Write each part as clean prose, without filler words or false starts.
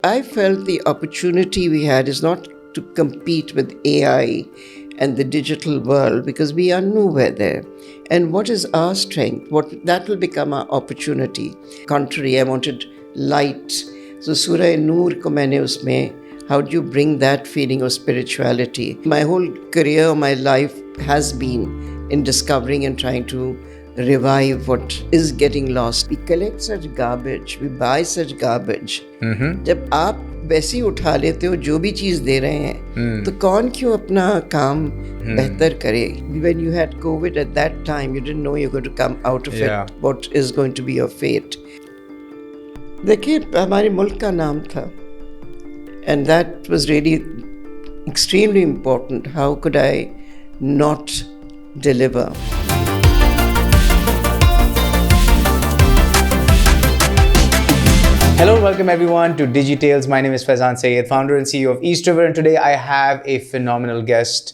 I felt the opportunity we had is not to compete with AI and the digital world because we are nowhere there. And what is our strength? What that will become our opportunity. Contrary, I wanted light. So Surah Noor ko maine usme, how do you bring that feeling of spirituality? My whole career, my life has been in discovering and trying to revive what is getting lost. We collect such garbage, we buy such garbage. जब आप वैसे ही उठा लेते हो जो भी चीज़ दे रहे हैं तो कौन क्यों अपना काम बेहतर करे? When you had COVID at that time, you didn't know you're going to come out of it. What is going to be your fate? देखिए हमारे मुल्क का नाम था, and that was really extremely important. How could I not deliver? Hello, welcome everyone to DigiTales. My name is Faizan Sayed, founder and CEO of East River, and today I have a phenomenal guest,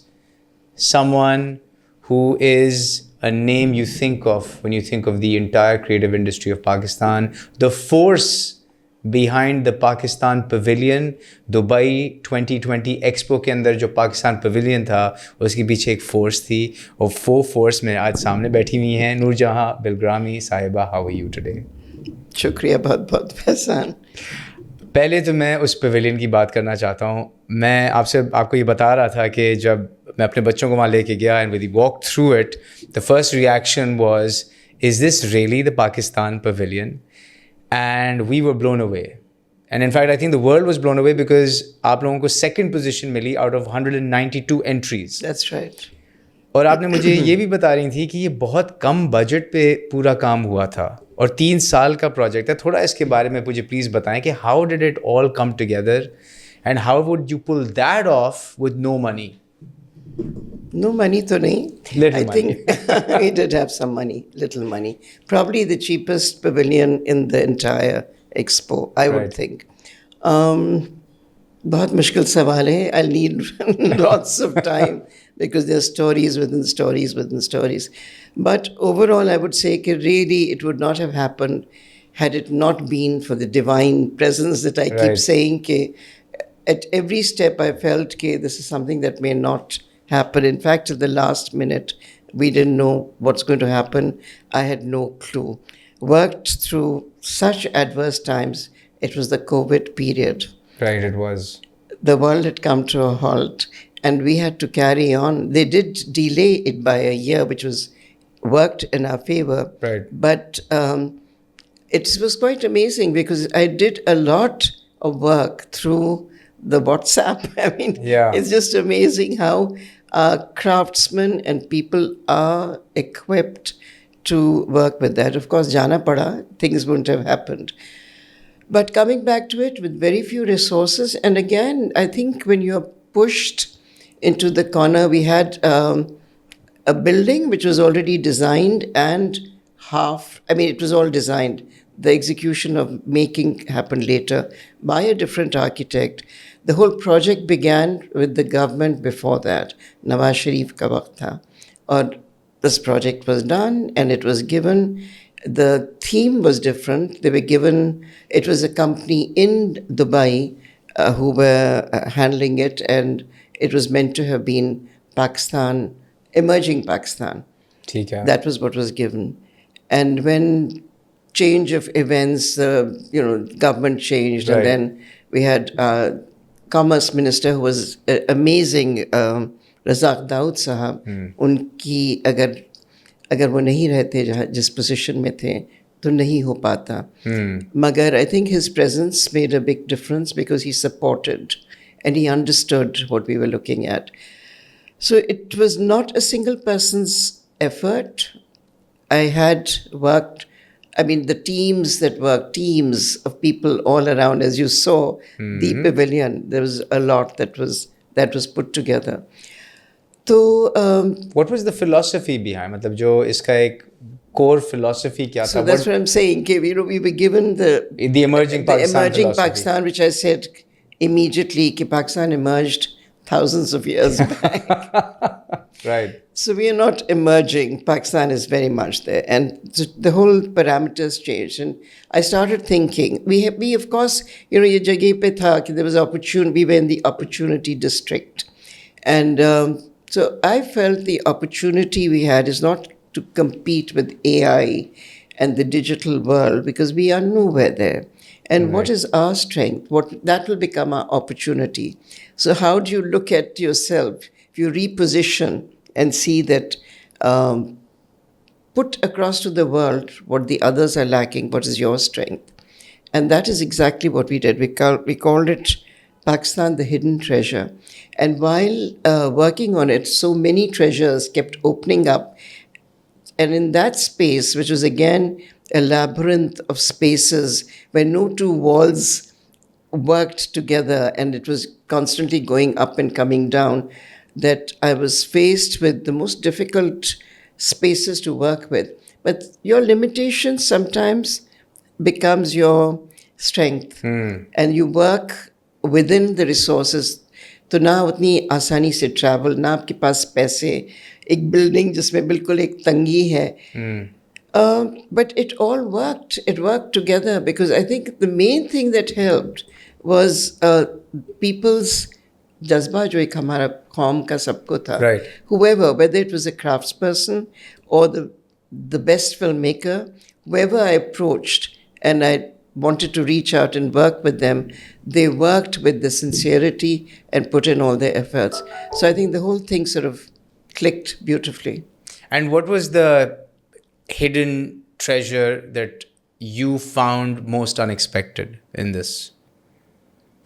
someone who is a name you think of when you think of the entire creative industry of Pakistan, the force behind the Pakistan Pavillion, Dubai 2020 Expo के अंदर जो Pakistan Pavillion था, उसके पीछे एक force थी, और वो force में आज सामने बैठी हुई हैं नूरजहां बिलग्रामी साहिबा. How are you today? शुक्रिया बहुत बहुत फैसान. पहले तो मैं उस पवेलियन की बात करना चाहता हूँ. मैं आपको ये बता रहा था कि जब मैं अपने बच्चों को वहाँ लेके गया and we walked through it, the first reaction was, is this really the Pakistan Pavilion? And we were blown away. And in fact, I think the world was blown away because आप लोगों को second position milli out of 192 entries. That's right. और आपने मुझे ये भी बता रही थी कि ये बहुत कम बजट पे पूरा काम हुआ था और 3 साल का प्रोजेक्ट है. थोड़ा इसके बारे में मुझे प्लीज़ बताएं कि how did it all come together and how would you pull that off with no money? No money to nahi. Little I money. think we did have some money, little money. Probably the cheapest pavilion in the entire expo, I would think. बहुत मुश्किल सवाल है. I'll need lots of time because there are stories within stories within stories. But overall, I would say that really it would not have happened had it not been for the divine presence that I keep saying. At every step I felt that this is something that may not happen. In fact, at the last minute, we didn't know what's going to happen. I had no clue. Worked through such adverse times. It was the COVID period. Right, it was. The world had come to a halt and we had to carry on. They did delay it by a year, which was worked in our favor. Right. But it was quite amazing because I did a lot of work through the WhatsApp. I mean, It's just amazing how craftsmen and people are equipped to work with that. Of course, jana pada, things wouldn't have happened. But coming back to it with very few resources, and again, I think when you're pushed into the corner, we had a building which was already designed and it was all designed. The execution of making happened later by a different architect. The whole project began with the government before that. Nawaz Sharif ka waqt tha. Or this project was done and it was given. The theme was different. They were given, it was a company in Dubai who were handling it, and it was meant to have been Pakistan, emerging Pakistan. That was what was given. And when change of events, government changed, and then we had Commerce Minister who was amazing, Razak Daud Sahab. Unki अगर वो नहीं रहते जिस position में थे तो नहीं हो पाता. मगर I think his presence made a big difference because he supported and he understood what we were looking at. So it was not a single person's effort. I had worked, the teams that worked, teams of people all around, as you saw, the pavilion, there was a lot that was put together. So, what was the philosophy behind? मतलब जो इसका एक core philosophy क्या था? So that's what I'm saying. We were given the emerging Pakistan philosophy. Pakistan, which I said immediately कि Pakistan emerged thousands of years back. Right. So we are not emerging. Pakistan is very much there. And the whole parameters changed. And I started thinking, we of course, ye jagah pe tha ki there was opportunity, we were in the opportunity district. And so I felt the opportunity we had is not to compete with AI and the digital world because we are nowhere there. And what is our strength? That will become our opportunity. So how do you look at yourself? If you reposition and see that, put across to the world what the others are lacking, what is your strength? And that is exactly what we did. We called it Pakistan, the Hidden Treasure. And while working on it, so many treasures kept opening up. And in that space, which was again a labyrinth of spaces where no two walls worked together and it was constantly going up and coming down, that I was faced with the most difficult spaces to work with. But your limitation sometimes becomes your strength. And you work within the resources. तो ना उतनी आसानी से travel, ना आपके पास पैसे, एक building जिसमें बिल्कुल एक तंगी है. But it all worked. It worked together because I think the main thing that helped was people's jazba जो एक हमारा कौम का सबको था. Right. Whoever, whether it was a craftsperson or the best filmmaker, whoever I approached and I wanted to reach out and work with them, they worked with the sincerity and put in all their efforts. So I think the whole thing sort of clicked beautifully. And what was the hidden treasure that you found most unexpected in this?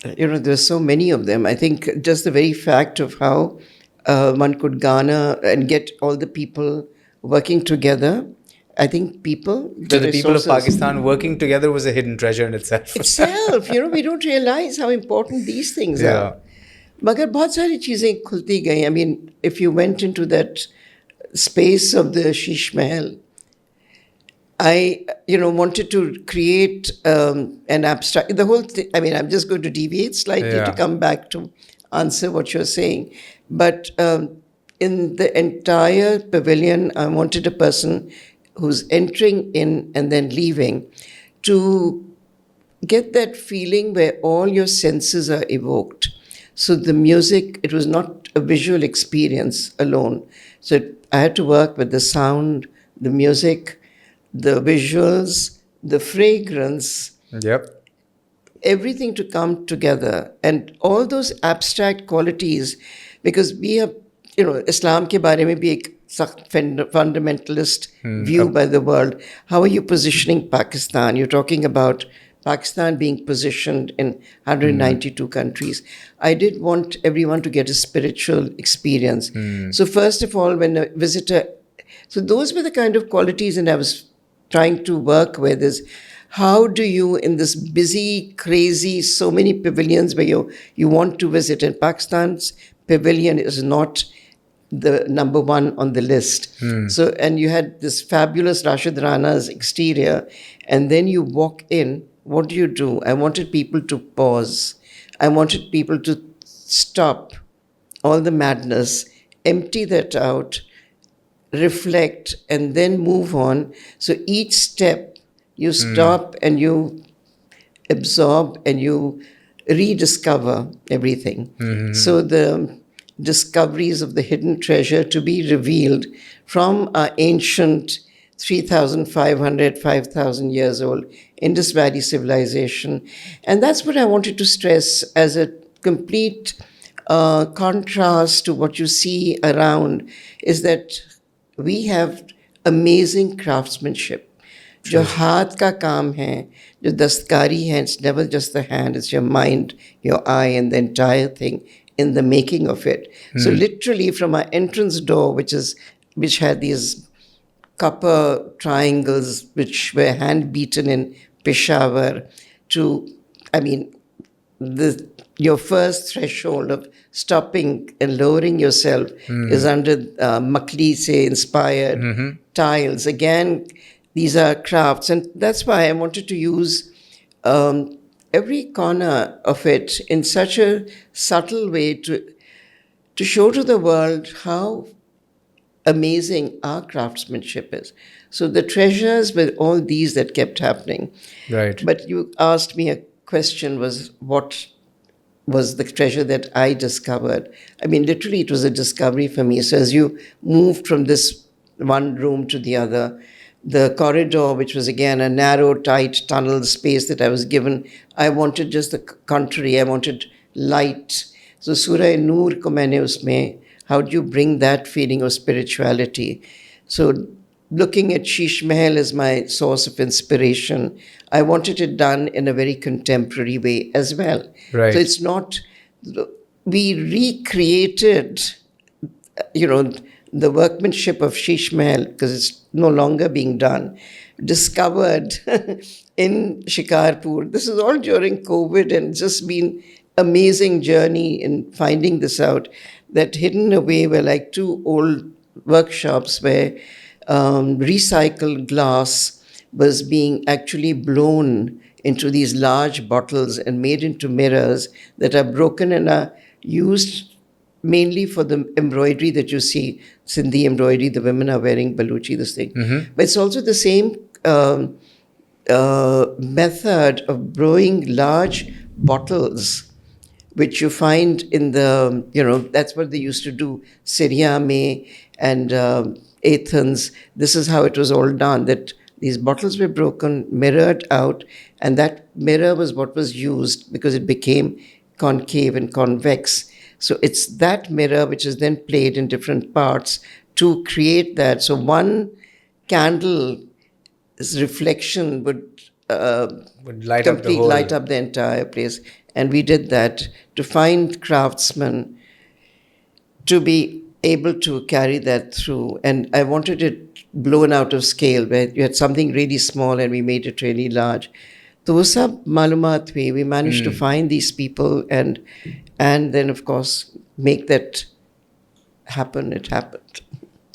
There's so many of them. I think just the very fact of how one could garner and get all the people working together. I think people... So the people of Pakistan working together was a hidden treasure in itself. We don't realize how important these things are. Magar bahut sari cheezein khulti gayi. I mean, if you went into that space of the Sheesh Mahal, I, wanted to create an abstract... The whole thing... I mean, I'm just going to deviate slightly to come back to answer what you're saying. But in the entire pavilion, I wanted a person who's entering in and then leaving to get that feeling where all your senses are evoked. So the music, it was not a visual experience alone. So I had to work with the sound, the music, the visuals, the fragrance. Yep. Everything to come together. And all those abstract qualities, because we have, Islam ke bare mein bhi ek fundamentalist view by the world. How are you positioning Pakistan? You're talking about Pakistan being positioned in 192 countries. I did want everyone to get a spiritual experience. So first of all, when a visitor... So those were the kind of qualities and I was trying to work with is how do you, in this busy, crazy, so many pavilions where you want to visit, and Pakistan's pavilion is not the number one on the list. So, and you had this fabulous Rashid Rana's exterior, and then you walk in, what do? I wanted people to pause. I wanted people to stop all the madness, empty that out, reflect, and then move on. So each step, you stop and you absorb and you rediscover everything. So the discoveries of the hidden treasure to be revealed from our ancient 3,500, 5,000 years old Indus Valley civilization. And that's what I wanted to stress as a complete contrast to what you see around, is that we have amazing craftsmanship. जो हाथ का काम है, जो दस्तकारी है, it's never just the hand, it's your mind, your eye, and the entire thing in the making of it. So literally from our entrance door, which had these copper triangles which were hand beaten in Peshawar, to, I mean, your first threshold of stopping and lowering yourself is under Makli se inspired tiles. Again, these are crafts, and that's why I wanted to use every corner of it in such a subtle way to to show to the world how amazing our craftsmanship is. So the treasures were all these that kept happening. Right. But you asked me a question, was what was the treasure that I discovered? I mean, literally, it was a discovery for me. So as you moved from this one room to the other, the corridor, which was again a narrow, tight tunnel space that I was given, I wanted just the contrary. I wanted light. So Surah Noor ko maine usme, how do you bring that feeling of spirituality? So looking at Sheesh Mahal as my source of inspiration, I wanted it done in a very contemporary way as well. Right. So it's not, we recreated, the workmanship of Sheesh Mahal, because it's no longer being done, discovered in Shikarpur. This is all during COVID, and just been amazing journey in finding this out, that hidden away were like two old workshops where recycled glass was being actually blown into these large bottles and made into mirrors that are broken and are used mainly for the embroidery that you see, Sindhi embroidery, the women are wearing Baluchi, this thing. Mm-hmm. But it's also the same method of brewing large bottles, which you find in the, that's what they used to do, Syria May and Athens. This is how it was all done, that these bottles were broken, mirrored out, and that mirror was what was used because it became concave and convex. So it's that mirror which is then played in different parts to create that. So one candle's reflection would light up the whole. light up the entire place. And we did that to find craftsmen to be able to carry that through. And I wanted it blown out of scale, where you had something really small and we made it really large. So wo sab malumat hui. We managed to find these people and then, of course, make that happen. It happened.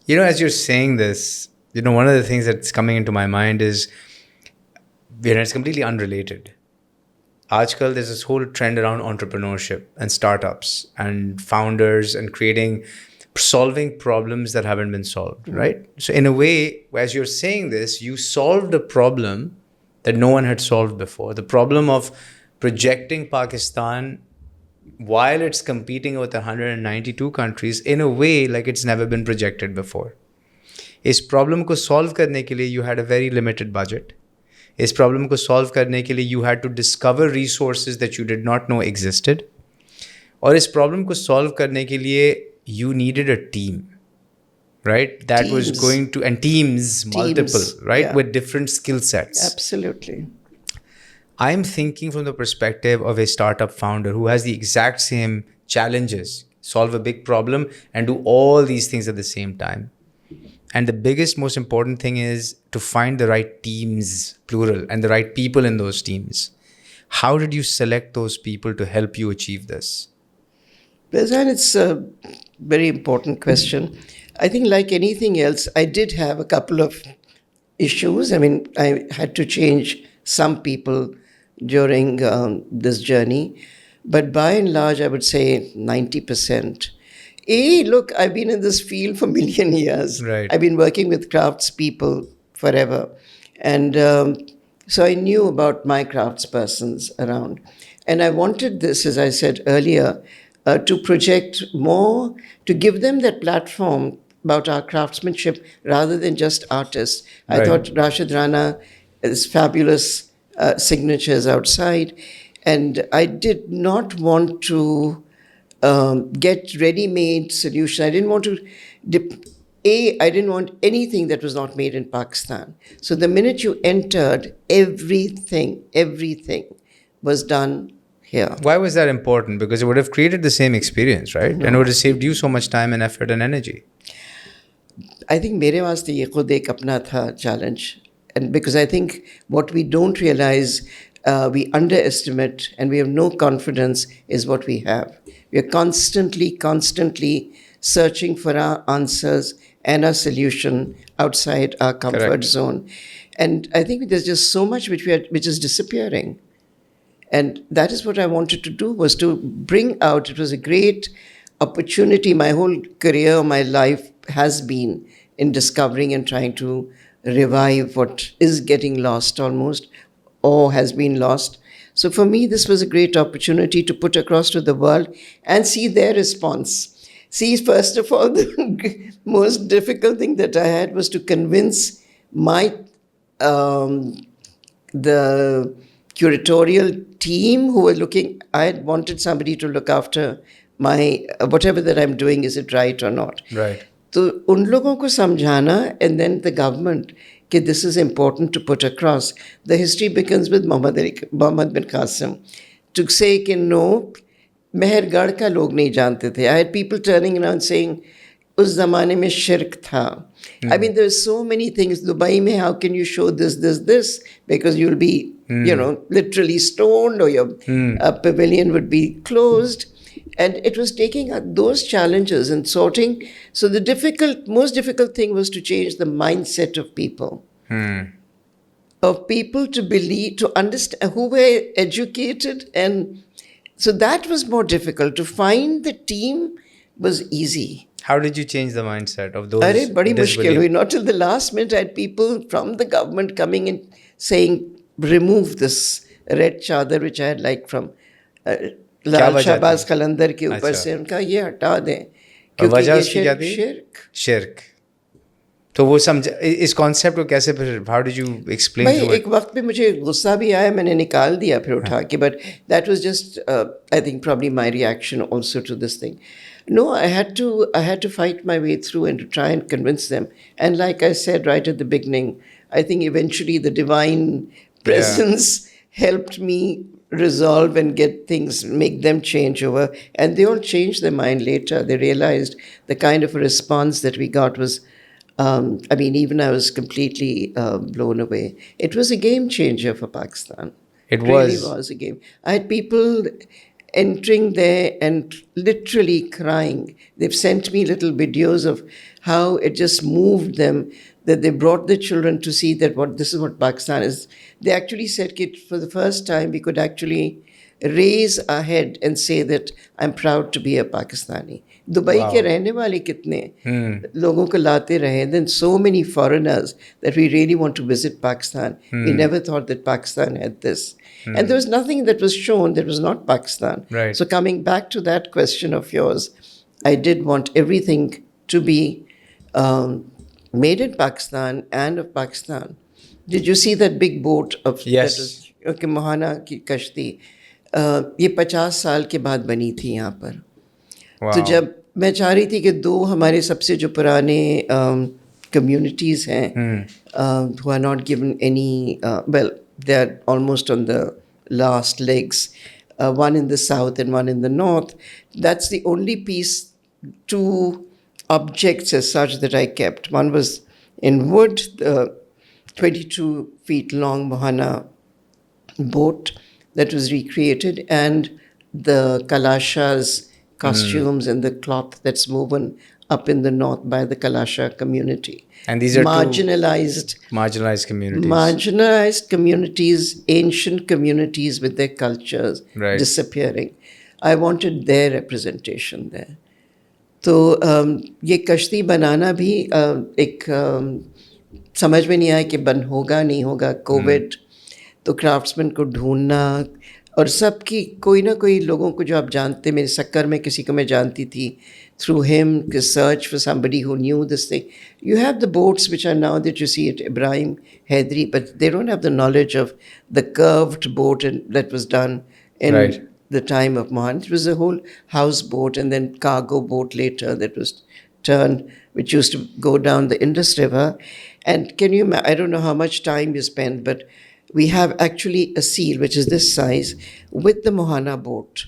As you're saying this, one of the things that's coming into my mind is, it's completely unrelated. Aajkal, there's this whole trend around entrepreneurship and startups and founders and solving problems that haven't been solved, right? So in a way, as you're saying this, you solved a problem that no one had solved before. The problem of projecting Pakistan while it's competing with 192 countries in a way like it's never been projected before. Is problem ko solve karne ke liye you had a very limited budget. Is problem ko solve karne ke liye you had to discover resources that you did not know existed. Or is problem ko solve karne ke liye you needed a team, right? That was going to, and teams, multiple, right? Yeah. With different skill sets. Absolutely. I'm thinking from the perspective of a startup founder who has the exact same challenges, solve a big problem and do all these things at the same time. And the biggest, most important thing is to find the right teams, plural, and the right people in those teams. How did you select those people to help you achieve this? Bezan, it's a very important question. I think like anything else, I did have a couple of issues. I mean, I had to change some people during this journey. But by and large, I would say 90%. Look, I've been in this field for a million years. Right. I've been working with craftspeople forever. And so I knew about my craftspersons around. And I wanted this, as I said earlier, to project more, to give them that platform about our craftsmanship rather than just artists. Right. I thought Rashid Rana is fabulous signatures outside. And I did not want to get ready-made solution. I didn't want to, I didn't want anything that was not made in Pakistan. So the minute you entered, everything was done here. Why was that important? Because it would have created the same experience, right? No. And it would have saved you so much time and effort and energy. I think mere vaste ye khud ek apna tha challenge. And because I think what we don't realize, we underestimate and we have no confidence is what we have. We are constantly searching for our answers and our solution outside our comfort zone. And I think there's just so much which is disappearing. And that is what I wanted to do, was to bring out, it was a great opportunity. My whole career, my life has been in discovering and trying to revive what is getting lost almost or has been lost. So for me, this was a great opportunity to put across to the world and see their response. See, first of all, the most difficult thing that I had was to convince my um, the curatorial team who were looking. I had wanted somebody to look after my whatever that I'm doing. Is it right or not? Right. तो उन लोगों को समझाना and then the government कि this is important to put across. The history begins with Muhammad bin Qasim to say कि no, Mehrgarh का लोग नहीं जानते थे. I had people turning around saying उस ज़माने में शिर्क था. I mean, there's so many things. Dubai mein, how can you show this? Because you'll be, literally stoned, or your pavilion would be closed. And it was taking those challenges and sorting. So the most difficult thing was to change the mindset of people. Of people to believe, to understand, who were educated. And so that was more difficult. To find the team was easy. How did you change the mindset of those? Arey, badi mushkil hui. Not till the last minute, I had people from the government coming in saying, remove this red chadar which I had liked from लाल शाहबाज कलंदर के ऊपर से उनका ये हटा दें क्योंकि ये शिर्क. तो वो समझ इस कॉन्सेप्ट को कैसे फिर how did you explain to एक वक्त पे मुझे गुस्सा भी आया, मैंने निकाल दिया फिर उठा के, but that was just I think probably my reaction also to this thing. No, I had to fight my way through and to try and convince them. And like I said right at the beginning, I think eventually the divine presence helped me resolve and get things, make them change over. And they all changed their mind later. They realized the kind of a response that we got was, even I was completely blown away. It was a game changer for Pakistan. It really was a game. I had people entering there and literally crying. They've sent me little videos of how it just moved them, that they brought their children to see that this is what Pakistan is. They actually said that for the first time we could actually raise our head and say that I'm proud to be a Pakistani. Dubai ke rehne wale kitne logon ko laate rahe, then so many foreigners that we really want to visit Pakistan. We never thought that Pakistan had this. And there was nothing that was shown that was not Pakistan. Right. So coming back to that question of yours, I did want everything to be made in Pakistan and of Pakistan. Did you see that big boat of yes. Mohana की कश्ती ये 50 साल के बाद बनी थी यहाँ पर. तो जब मैं चाह रही थी कि दो हमारे सबसे जो पुराने communities हैं who are not given any they're almost on the last legs, one in the south and one in the north. That's the only piece, two objects as such that I kept. One was in wood, the 22 feet long Mohana boat that was recreated, and the Kalasha's costumes and the cloth that's woven up in the north by the Kalasha community. And these are marginalized communities. Marginalized communities, ancient communities with their cultures disappearing. I wanted their representation there. तो ये कश्ती बनाना भी एक समझ में नहीं आया कि बन होगा नहीं होगा, कोविड. तो क्राफ्ट्समैन को ढूंढना और सबकी कोई ना कोई लोगों को जो आप जानते, मेरे सक्कर में किसी को मैं जानती थी, through him to search for somebody who knew this thing. You have the boats which are now that you see at Ibrahim Hedri, but they don't have the knowledge of the curved boat that was done in the time of Mohan. It was a whole houseboat and then cargo boat later that was turned, which used to go down the Indus River. And can you imagine, I don't know how much time you spent, but we have actually a seal, which is this size, with the Mohana boat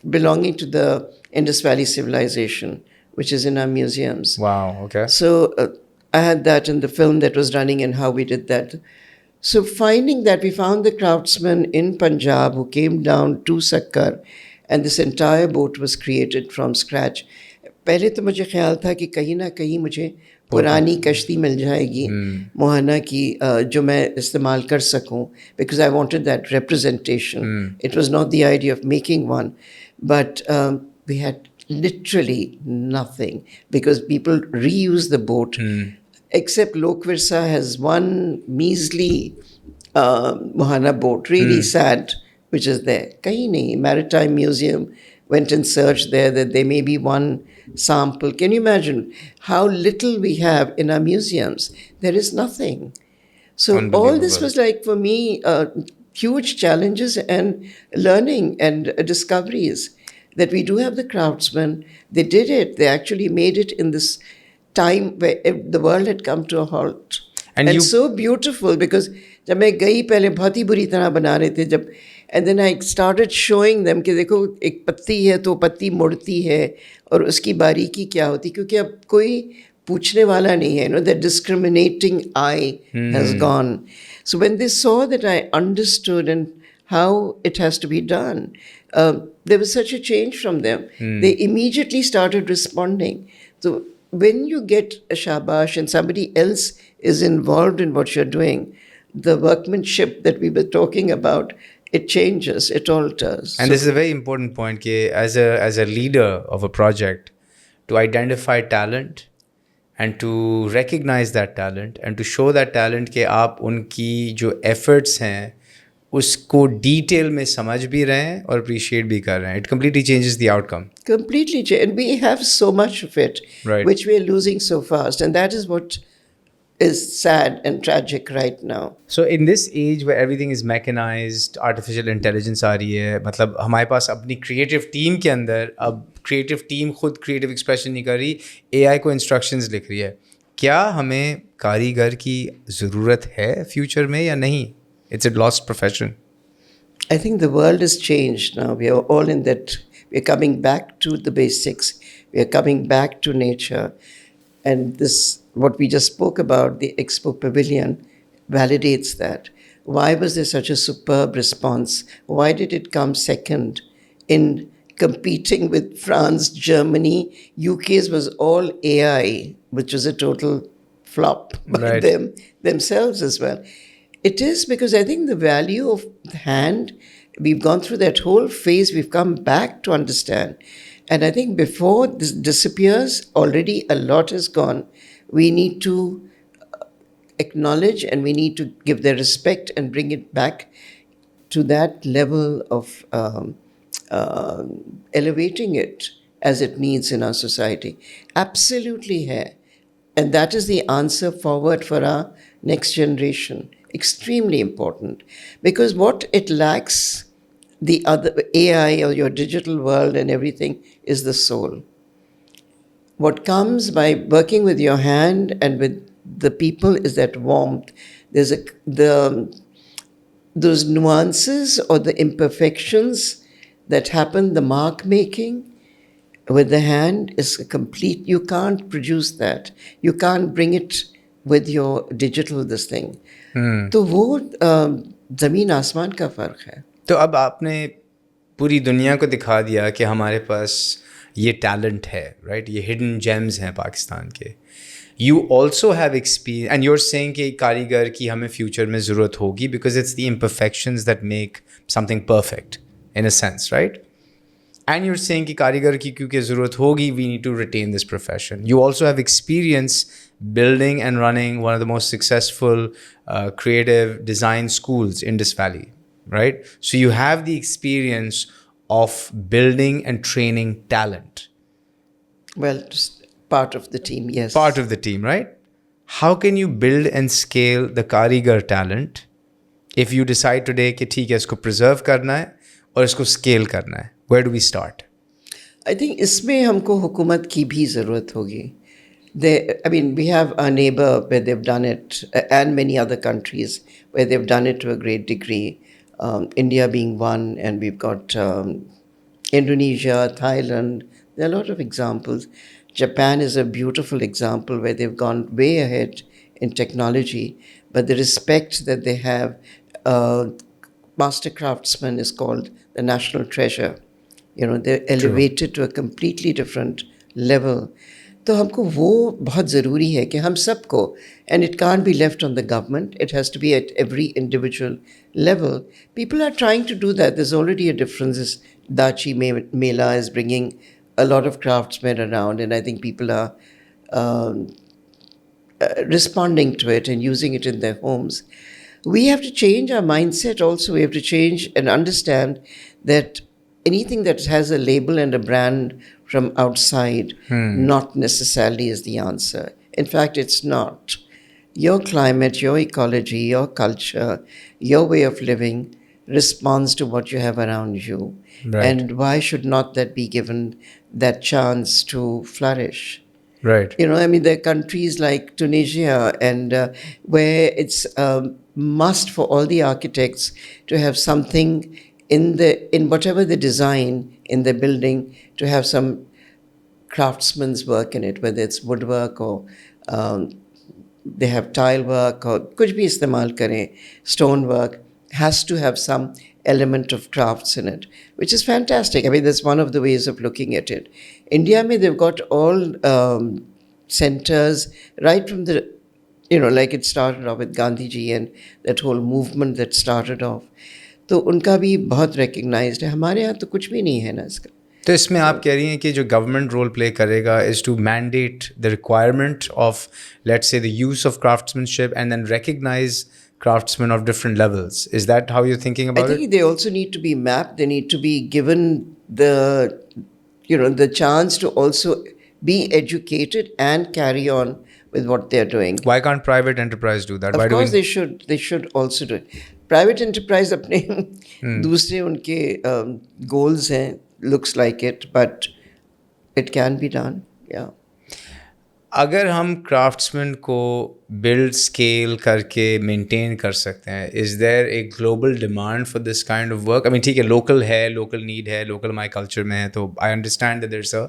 belonging to the Indus Valley civilization, which is in our museums. Wow, okay. So I had that in the film that was running and how we did that. So finding that, we found the craftsman in Punjab who came down to Sakkar, and this entire boat was created from scratch. पहले तो मुझे ख्याल था कि कहीं ना कहीं मुझे पुरानी कश्ती मिल जाएगी मोहाना की जो मैं इस्तेमाल कर सकूं, because I wanted that representation. It was not the idea of making one, but we had literally nothing, because people reuse the boat. Except Lokvirsa has one measly Mohana boat, really sad, which is there. Kahin nahi. Maritime Museum went and searched there that there may be one sample. Can you imagine how little we have in our museums? There is nothing. So all this was like, for me, huge challenges and learning and discoveries, that we do have the craftsmen. They did it. They actually made it in this time where the world had come to a halt. And so beautiful, because जब मैं गई पहले बहुत ही बुरी तरह बना रहे थे जब, and then I started showing them कि देखो एक पत्ती है तो पत्ती मुड़ती है और उसकी बारीकी क्या होती, क्योंकि अब कोई पूछने वाला नहीं है. The discriminating eye has gone. So when they saw that I understood and how it has to be done, there was such a change from them. They immediately started responding. So when you get a shabash and somebody else is involved in what you're doing, the workmanship that we were talking about, it changes, it alters. And this is a very important point, कि as a leader of a project, to identify talent and to recognize that talent and to show that talent कि आप उनकी जो efforts हैं उसको detail में समझ भी रहे हैं और appreciate भी कर रहे हैं. It completely changes the outcome. Completely change. And we have so much of it, right, which we are losing so fast. And that is what is sad and tragic right now. So in this age where everything is mechanized, artificial intelligence आ रही है, मतलब हमारे पास अपनी creative team के अंदर अब creative team खुद creative expression नहीं कर रही, AI को instructions लिख रही है. क्या हमें कारीगर की ज़रूरत है future में या नहीं? It's a lost profession. I think the world has changed now. We are all in that. We're coming back to the basics. We are coming back to nature. And this, what we just spoke about, the Expo Pavilion, validates that. Why was there such a superb response? Why did it come second in competing with France, Germany? UK's was all AI, which was a total flop by them themselves as well. It is because I think the value of the hand, we've gone through that whole phase, we've come back to understand. And I think before this disappears, already a lot has gone. We need to acknowledge and we need to give their respect and bring it back to that level of elevating it as it needs in our society. Absolutely hai. And that is the answer forward for our next generation. Extremely important. Because what it lacks, the other AI or your digital world and everything, is the soul. What comes by working with your hand and with the people is that warmth. There's those nuances or the imperfections that happen, the mark making with the hand is a complete, you can't produce that. You can't bring it with your digital this thing. तो वो ज़मीन आसमान का फ़र्क है. तो अब आपने पूरी दुनिया को दिखा दिया कि हमारे पास ये टैलेंट है, राइट? ये हिडन जेम्स हैं पाकिस्तान के. You also have experience, and you're saying कि कारीगर की हमें फ्यूचर में ज़रूरत होगी because it's the imperfections that make something perfect in a sense, right? And you're saying कि कारीगर की क्योंकि ज़रूरत होगी, we need to retain this profession. You also have experience building and running one of the most successful creative design schools in Indus Valley, right? So you have the experience of building and training talent. Well, just part of the team, yes. Part of the team, right? How can you build and scale the कारीगर talent if you decide today कि ठीक है इसको preserve करना है और इसको scale करना है? Where do we start? I think इसमें हमको हुकूमत की भी ज़रूरत होगी. We have our neighbor where they've done it, and many other countries where they've done it to a great degree. India being one, and we've got Indonesia, Thailand. There are a lot of examples. Japan is a beautiful example where they've gone way ahead in technology, but the respect that they have, master craftsman is called the national treasure. They're elevated to a completely different level. तो हमको वो बहुत ज़रूरी है कि हम सबको, and it can't be left on the government, it has to be at every individual level. People are trying to do that. There's already a difference. Dachi Mela is bringing a lot of craftsmen around, and I think people are um, responding to it and using it in their homes. We have to change our mindset also. We have to change and understand that anything that has a label and a brand from outside not necessarily is the answer. In fact, it's not. Your climate, your ecology, your culture, your way of living responds to what you have around you. Right. And why should not that be given that chance to flourish? Right. You know, I mean, there are countries like Tunisia and where it's must for all the architects to have something in whatever the design in the building, to have some craftsman's work in it, whether it's woodwork or they have tile work or kuch bhi istemal kare, stone work has to have some element of crafts in it, which is fantastic. I mean, that's one of the ways of looking at it. India, they've got all centers right from the, like it started off with Gandhi ji and that whole movement that started off. तो उनका भी बहुत recognized है. हमारे यहाँ तो कुछ भी नहीं है ना इसका. तो इसमें आप कह रही हैं कि जो गवर्नमेंट रोल प्ले करेगा is to mandate the requirement of let's say the use of craftsmanship and then recognise craftsmen of different levels. Is that how you're thinking about it? I think they also need to be mapped. They need to be given the chance to also be educated and carry on with what they're doing. Why can't private enterprise do that? Of course, they should also do it. Private enterprise अपने दूसरे उनके goals हैं, looks like it, but it can be done. Yeah. अगर हम craftsman को build scale करके maintain कर सकते हैं, is there a global demand for this kind of work? I mean ठीक है, लोकल है, लोकल नीड है, लोकल हमारे कल्चर में है, तो I understand that there is a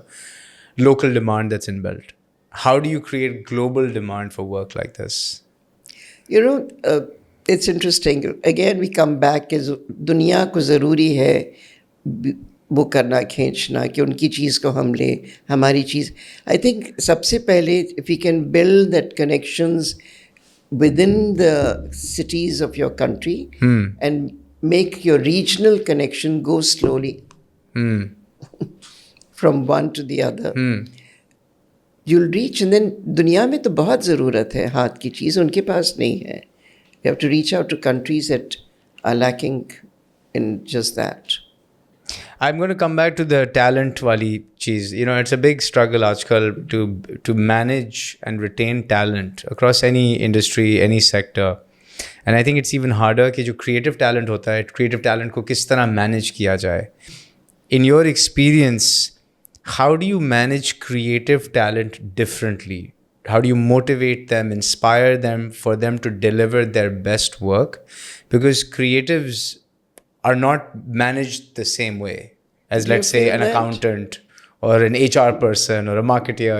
local demand that's in built. How do you create global demand for work like this? It's interesting. Again, we come back कि दुनिया को ज़रूरी है वो करना, खींचना कि उनकी चीज़ को हम ले, हमारी चीज़. आई थिंक सबसे पहले if you can build that connections within the cities of your country and make your regional connection go slowly from one to the other, you'll reach. And then दुनिया में तो बहुत ज़रूरत है हाथ की चीज़, उनके पास नहीं है. You have to reach out to countries that are lacking in just that. I'm going to come back to the talent wali cheese. It's a big struggle aajkal to manage and retain talent across any industry, any sector. And I think it's even harder कि जो creative talent होता है, creative talent को किस तरह manage किया जाए. In your experience, how do you manage creative talent differently? How do you motivate them, inspire them for them to deliver their best work? Because creatives are not managed the same way as, let's say, an accountant or an HR person or a marketeer,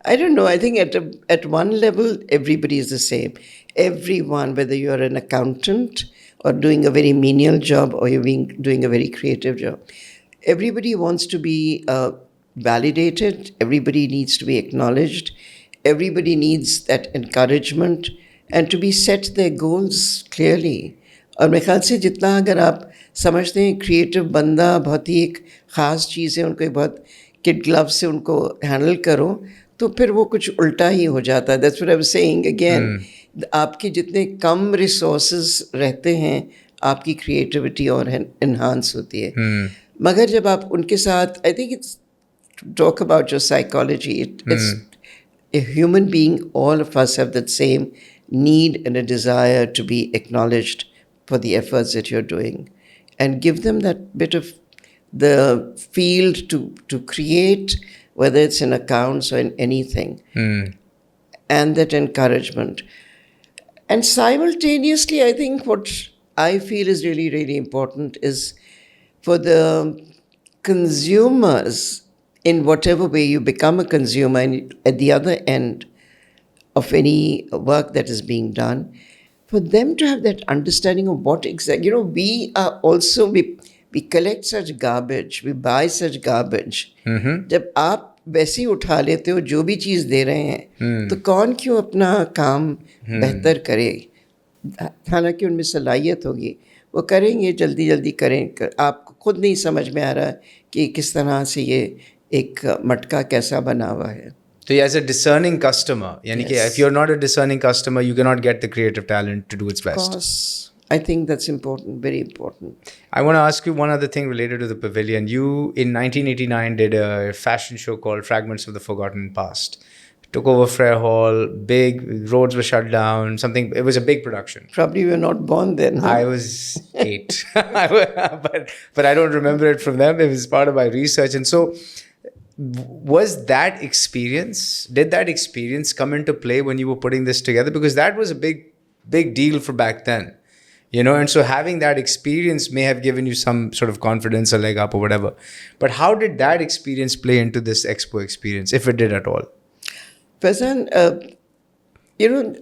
I don't know. I think at one level, everybody is the same. Everyone, whether you're an accountant or doing a very menial job or you're doing a very creative job, everybody wants to be validated. Everybody needs to be acknowledged. Everybody needs that encouragement and to be set their goals clearly. और मेरे ख्याल से जितना अगर आप समझते हैं creative बंदा बहुत ही एक ख़ास चीज़ है, उनको एक बहुत किड ग्लव से उनको हैंडल करो, तो फिर वो कुछ उल्टा ही हो जाता है. That's what I was saying again. आपके जितने कम रिसोर्सेज रहते हैं, आपकी क्रिएटिविटी और एनहांस होती है. मगर जब आप उनके साथ, I think it's talk about your psychology. It's a human being, all of us have that same need and a desire to be acknowledged for the efforts that you're doing, and give them that bit of the field to create, whether it's in accounts or in anything, and that encouragement. And simultaneously, I think what I feel is really, really important is for the consumers, in whatever way you become a consumer, and at the other end of any work that is being done, for them to have that understanding of what exactly, we are also, we collect such garbage, we buy such garbage. जब आप वैसे ही उठा लेते हो जो भी चीज़ दे रहे हैं, तो कौन क्यों अपना काम बेहतर करे? हालांकि उनमें सलाहियत होगी, वो करेंगे, जल्दी जल्दी करें. आपको खुद नहीं समझ में आ रहा कि किस तरह से ये एक मटका कैसा बना हुआ है. So as a discerning customer, यानी कि Yes. if you're not a discerning customer, you cannot get the creative talent to do its Of best. course, I think that's important, very important. I want to ask you one other thing related to the pavilion. You, in 1989, did a fashion show called Fragments of the Forgotten Past. Took over Frere Hall, big, roads were shut down, something, it was a big production. Probably you were not born then, huh? I was 8, but I don't remember it from them. It was part of my research. And so, was that experience, did that experience come into play when you were putting this together? Because that was a big deal for back then. You know, and so having that experience may have given you some sort of confidence, a leg up or whatever. But how did that experience play into this expo experience, if it did at all? Faizan,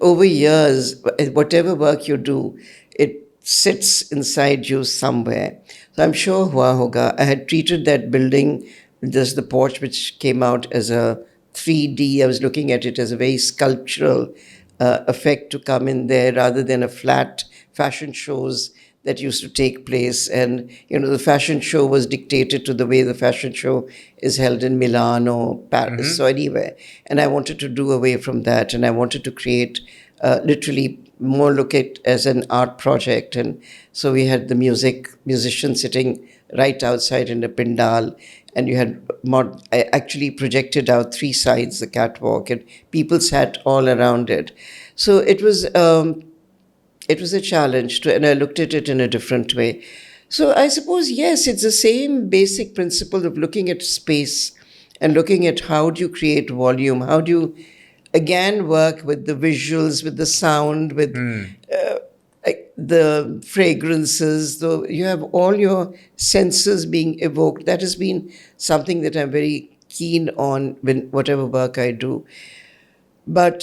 over years, whatever work you do, it sits inside you somewhere. So I'm sure hua hoga. I had treated that building, just the porch which came out, as a 3D. I was looking at it as a very sculptural effect to come in there rather than a flat fashion shows that used to take place. And, the fashion show was dictated to the way the fashion show is held in Milan or Paris or anywhere. And I wanted to do away from that. And I wanted to create literally more look at as an art project. And so we had the musicians sitting right outside in the pandal. And you had I actually projected out 3 sides, the catwalk, and people sat all around it. So it was a challenge, and I looked at it in a different way. So I suppose, yes, it's the same basic principle of looking at space and looking at how do you create volume, how do you, again, work with the visuals, with the sound, with the fragrances. Though you have all your senses being evoked. That has been something that I'm very keen on when whatever work I do. But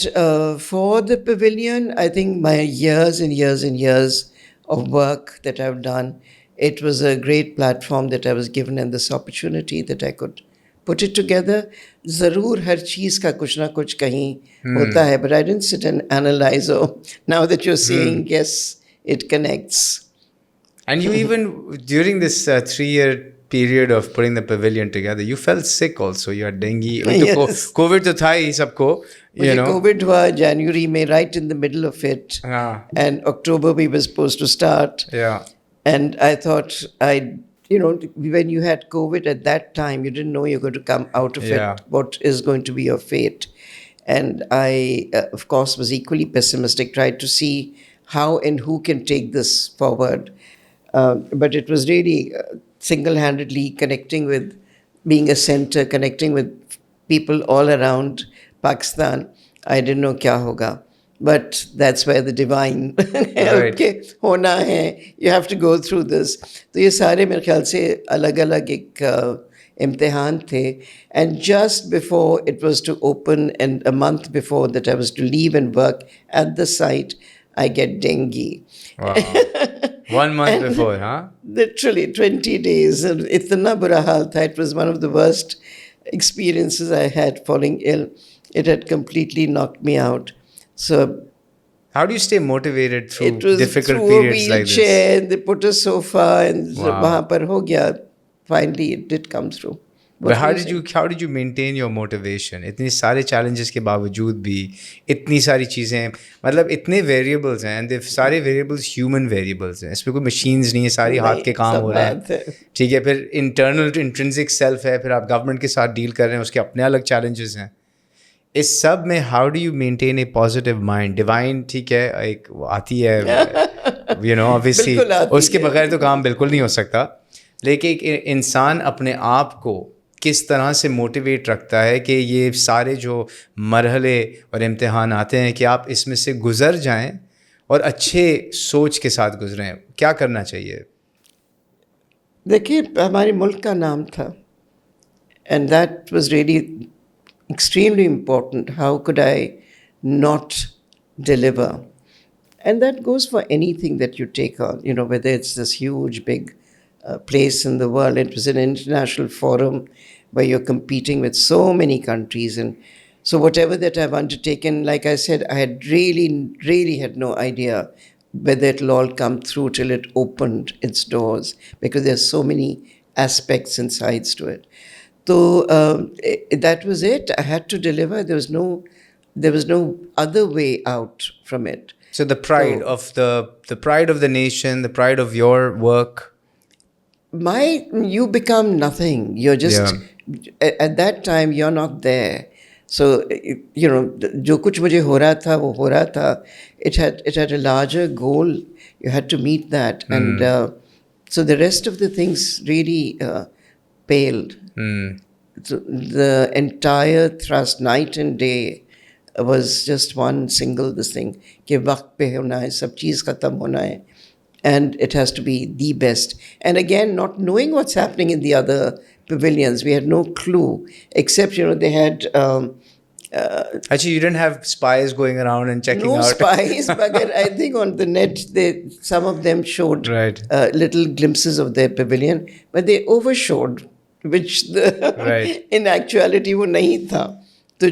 for the pavilion, I think my years and years and years of work that I've done, it was a great platform that I was given and this opportunity that I could put it together. ज़रूर हर चीज़ का कुछ ना कुछ कहीं होता है, but I didn't sit and analyze. Oh, now that you're saying, yes, it connects. And you even, during this 3-year period of putting the pavilion together, you felt sick also. You had dengue. Yes. COVID to tha hi sabko, you know. COVID was January, May, right in the middle of it. Yeah. And October we were supposed to start. Yeah. And I thought when you had COVID at that time, you didn't know you're going to come out of it, what is going to be your fate. And I, of course, was equally pessimistic, tried to see how and who can take this forward. But it was really single-handedly connecting with, being a center, connecting with people all around Pakistan. I didn't know kya hoga. But that's where the divine help के होना है. You have to go through this. तो ये सारे मेरे ख्याल से अलग-अलग एक इम्तिहान थे. And just before it was to open, and a month before that I was to leave and work at the site, I get dengue. Wow. 1 month before, huh? Literally 20 days. And इतना बुरा हाल था. It was one of the worst experiences I had falling ill. It had completely knocked me out. So, how do you stay motivated through it was difficult through periods a like this? wheelchair, and they put a sofa, and Wow. wahan par ho gaya. Finally, it did come through. But how did you maintain your motivation? इतने सारे challenges के बावजूद भी इतनी सारी चीज़ें, मतलब इतने variables हैं, and सारे variables human variables हैं. इसमें कोई machines नहीं है, सारी हाथ के काम हो रहे हैं. ठीक है, फिर internal to intrinsic self है, फिर आप government के साथ deal कर रहे हैं, उसके अपने अलग challenges हैं. इस सब में how do you maintain a positive mind? Divine ठीक है, एक आती है, obviously उसके बगैर तो काम बिल्कुल नहीं हो सकता. लेकिन एक इंसान अपने आप को किस तरह से मोटिवेट रखता है कि ये सारे जो मरहले और इम्तिहान आते हैं कि आप इसमें से गुजर जाएं और अच्छे सोच के साथ गुजरें, क्या करना चाहिए? देखिए, हमारे मुल्क का नाम था, and that was really extremely important. How could I not deliver? And that goes for anything that you take on, whether it's this huge, big place in the world. It was an international forum where you're competing with so many countries. And so whatever that I've undertaken, like I said, I had really, really had no idea whether it'll all come through till it opened its doors, because there's so many aspects and sides to it. So that was it. I had to deliver. There was no other way out from it. So the pride So of the pride of the nation, the pride of your work. you become nothing. You're just Yeah. at that time you're not there. So जो कुछ मुझे हो रहा था वो हो रहा था. It had a larger goal. You had to meet that, and so the rest of the things really paled. So the entire thrust, night and day, was just one single this thing कि वक्त पे होना है, सब चीज़ खत्म होना है, and it has to be the best. And again, not knowing what's happening in the other pavilions, we had no clue, except they had Actually, you didn't have spies going around and checking no out. spies, but I think on the net, some of them showed Right. little glimpses of their pavilion, but they overshowed, which Right. in actuality वो नहीं था. तो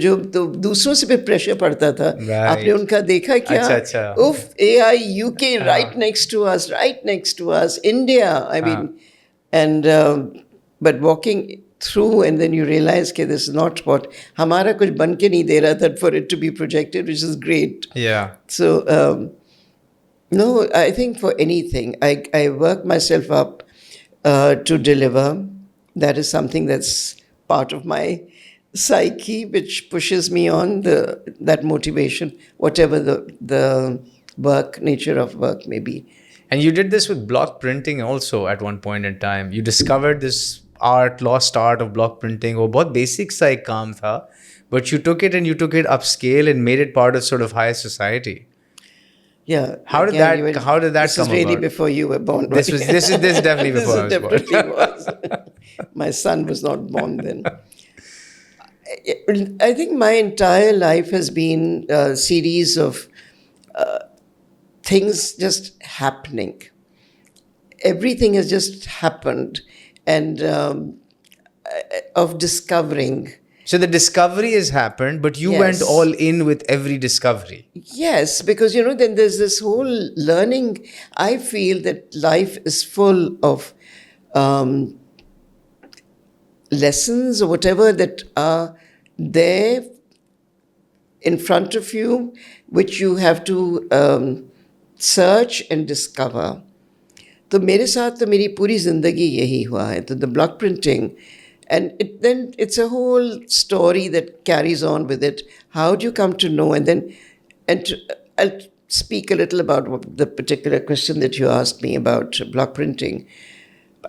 दूसरों से भी pressure पड़ता था. आपने उनका देखा क्या? अच्छा. उफ, AI UK right next to us, India. I mean, and but walking through, and then you realize that this is not what हमारा कुछ बन के नहीं दे रहा था for it to be projected, which is great. Yeah. So no, I think for anything, I work myself up to deliver. That is something that's part of my psyche, which pushes me on, that motivation, whatever the work, nature of work may be. And you did this with block printing also at one point in time. You discovered this lost art of block printing. वो बहुत basic सा एक काम था, but you took it upscale and made it part of sort of higher society. Yeah. How did that come about? This is really before you were born. This is definitely before I was born. Definitely was. My son was not born then. I think my entire life has been a series of things just happening. Everything has just happened, and of discovering. So the discovery has happened, but you went all in with every discovery. Yes, because then there's this whole learning. I feel that life is full of lessons or whatever that are there in front of you, which you have to search and discover. तो मेरे साथ तो मेरी पूरी जिंदगी यही हुआ है. तो the block printing, and then it's a whole story that carries on with it. How do you come to know? I'll speak a little about the particular question that you asked me about block printing.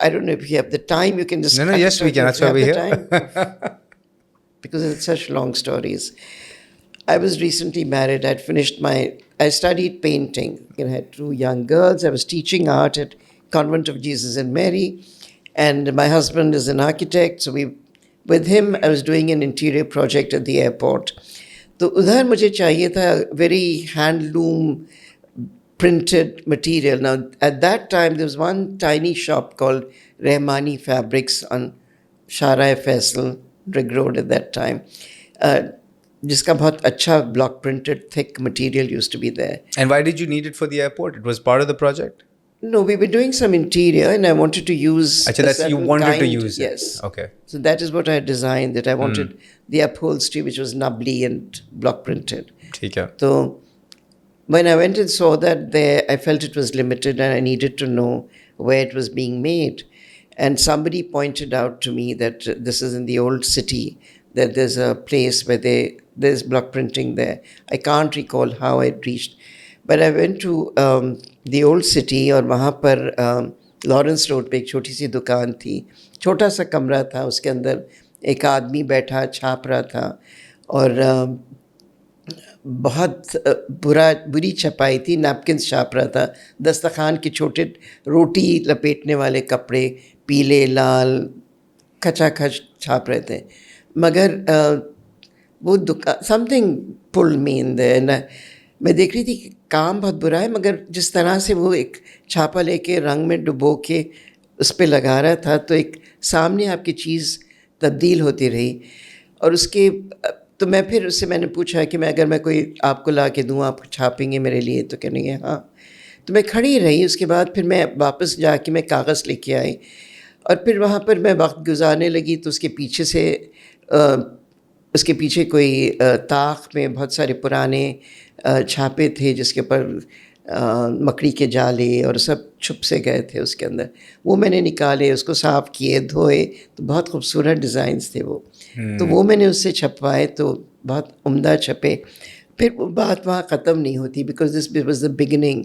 I don't know if you have the time. You can just No, yes, we can. That's why we're here. Because it's such long stories. I was recently married. I studied painting. I had 2 young girls. I was teaching art at Convent of Jesus and Mary. And my husband is an architect. So with him, I was doing an interior project at the airport. So udhar mujhe chahiye tha very handloom printed material. Now, at that time, there was one tiny shop called Rahmani Fabrics on Shara Faisal, Rig Road at that time. जिसका बहुत अच्छा block printed thick material used to be there. And why did you need it for the airport? It was part of the project? No, we were doing some interior and I wanted to use you wanted to use it. Yes. Okay. So that is what I designed, that I wanted the upholstery which was nubbly and block printed. ठीक है. So when I went and saw that there, I felt it was limited and I needed to know where it was being made. And somebody pointed out to me that this is in the old city, that there's a place where there's block printing there. I can't recall how I reached. But I went to the old city और वहाँ पर Lawrence road पे एक छोटी सी दुकान थी. छोटा सा कमरा था, उसके अंदर एक आदमी बैठा छाप रहा था और बहुत बुरी छपाई थी. नैपकिन्स छाप रहा था. दस्तरखान के छोटे रोटी लपेटने वाले कपड़े पीले लाल खचाखच छाप रहे थे. मगर वो दुकान something pulled me in their. मैं देख रही थी कि काम बहुत बुरा है, मगर जिस तरह से वो एक छापा लेके रंग में डुबो के उस पर लगा रहा था तो एक सामने आपकी चीज़ तब्दील होती रही. और उसके तो मैं फिर उससे मैंने पूछा कि अगर मैं कोई आपको ला के दूँ, आप छापेंगे मेरे लिए? तो कहेंगे हाँ. तो मैं खड़ी रही. उसके बाद फिर मैं वापस जाके मैं कागज़ लेके आई और फिर वहाँ पर मैं वक्त गुजारने लगी तो उसके पीछे से उसके पीछे कोई ताक में बहुत सारे पुराने छापे थे जिसके ऊपर मकड़ी के जाले और सब छुप से गए थे उसके अंदर. वो मैंने निकाले, उसको साफ़ किए, धोए, तो बहुत खूबसूरत डिज़ाइंस थे वो. तो वो मैंने उससे छपवाए तो बहुत उम्दा छपे. फिर वो बात वहाँ ख़त्म नहीं होती because this was the beginning.